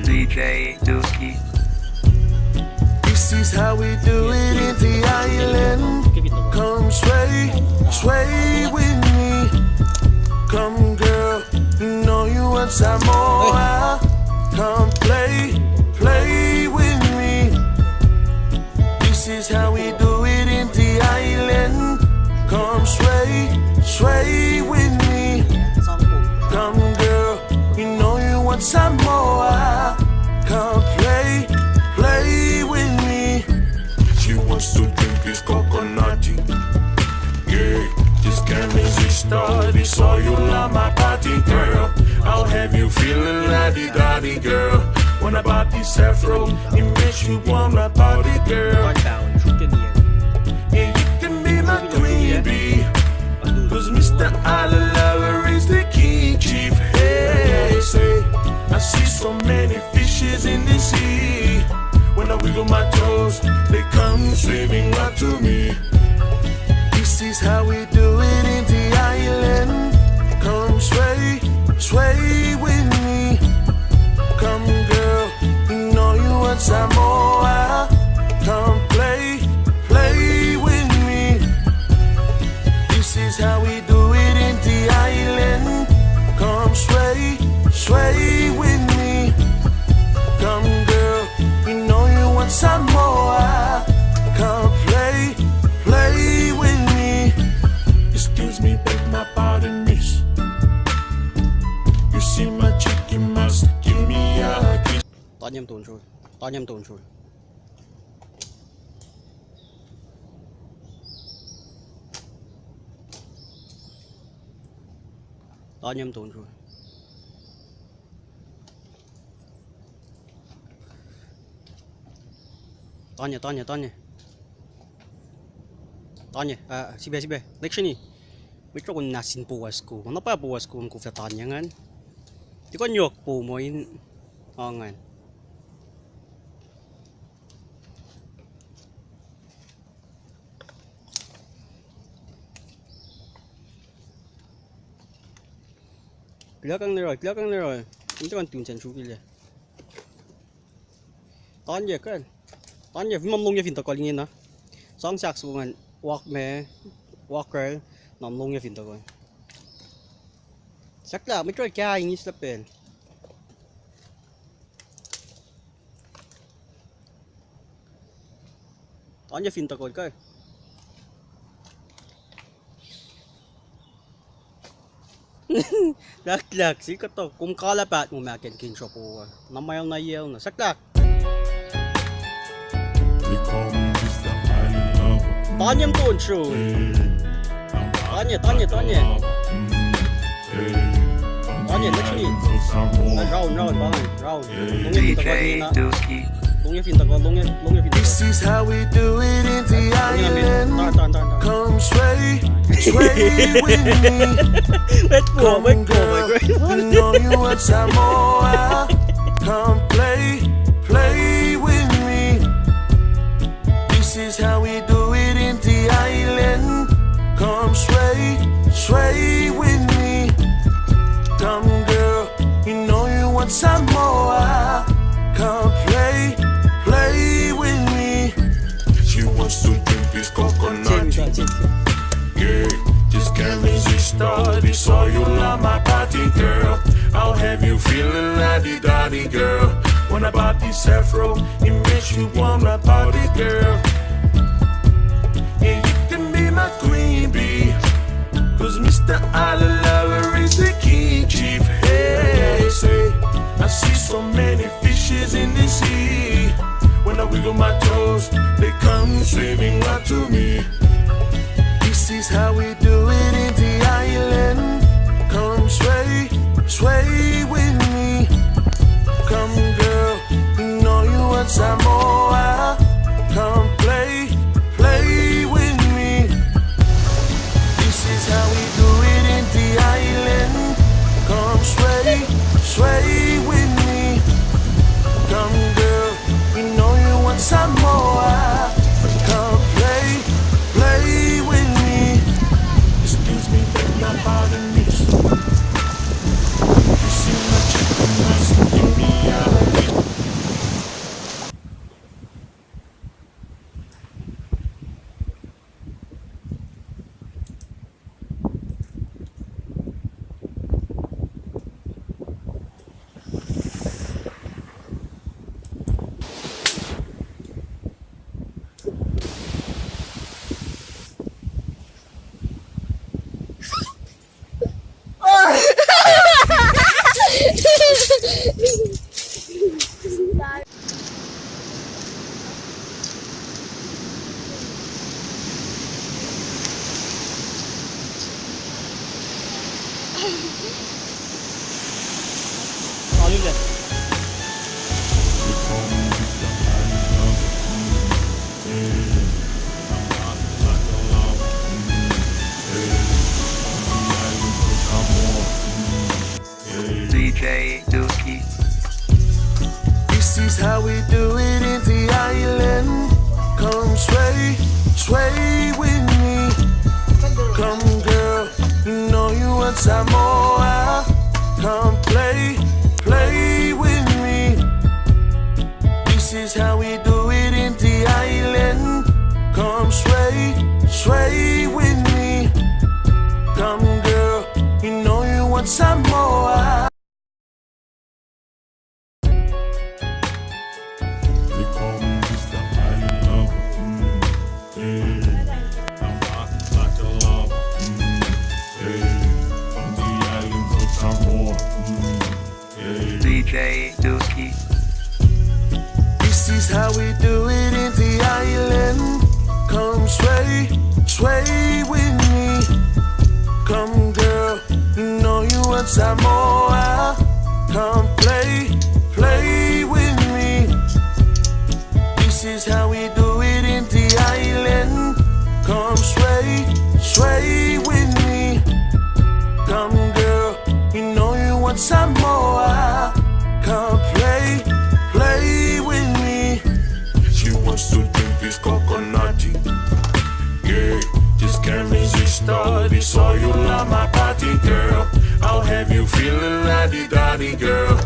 DJ Dookie. This is how we do it in the island. Come sway, sway with me. Come girl, you know you want some more. Come play, play with me. This is how we do it in the island. Come sway, sway with me. Come girl, you know you want some more. Come play, play with me. She wants to drink this coconutty. Yeah, just can't resist her. This all you love my party, girl. I'll have you feeling la-di-da-di, girl. When I bought this afro, it makes you wanna party, girl. Yeah, you can be my queen bee. Cause Mr. Island Lover is the king chief. Hey, say, I see so many fishes in the sea. When I wiggle my toes, they come swimming right to me. This is how we do it in the island. Come sway, sway with me. Come girl, you know you want some more. Come play, play with me. This is how we do it in the island. Come sway, sway with me. Come girl, you know you want some more. Come play, play with me. Excuse me, beg my pardon, miss. You see my chick, you must give me a kiss. Tao nhầm tồn rồi, tao nhầm tồn rồi. Tao nhầm tồn rồi. Tanya. Sibe. Leksyon ni. Wito ko nasin puwas ko. Ano pa puwas ko ang kufatan yan? Di ko nyok po mo in. Oo nga. Pila kang Leroy. Hindi ko ang tunsan sukil ya. Tanya kan. Tanya, vi mamlong ya finta ko lingin na. Sang sak sungan walker namlong ya finta ko. Sakla, may try kaya ingis la pen. Tanya finta ko ka. Lak, sikat to. Kung kalapat mo makin king shop ko. Namayaw na yel na. Sakla. Tanya tuon show. Tanya. Let's see. Round. DJ Dookie. This is how we do it in the island. Come sway, sway with me. Come girl, you know you want some more. Come play, play with me. This is how we do it in the island. Come sway, sway with me. Come girl, you know you want some more. Come play, play with me. She wants to drink this coconut. Yeah, just can't resist her. This all you love my party, girl. I'll have you feeling la-di-da-di, girl. When I bought this afro, it makes you wanna party, girl. Yeah, you can be my queen bee. Cause Mr. Island Lover is the king chief. Hey, say, I see so many fishes in the sea. When I wiggle my toes, they come swimming right to me. This is how we do it in the island. Come sway, sway with me. Come girl, you know you want some more. Come play, play with me. This is how we do it in the island. Come sway, sway with me. Come girl, you know you want some more. Come is how we do it in the island. Come sway, sway with me. Come girl, you know you want some more. Come play, play with me. This is how we do it in the island. Come sway, sway with me. Come girl, you know you want some more. They call me Mr. Island Lover. Hey, I'm hot like a lava. Hey, from the islands of Samoa. Hey. DJ Dookie. This is how we do it in the island. Come sway, sway with me. Come girl, you know you want some more. Come play, play with me. This is how we do it in the island. Come sway, sway with me. Come girl, you know you want some more. Come play, play with me. She wants to drink this coconutty. Yeah, just can't resist all this. So you love my body, girl. I'll have you feeling la-di-da-di, girl.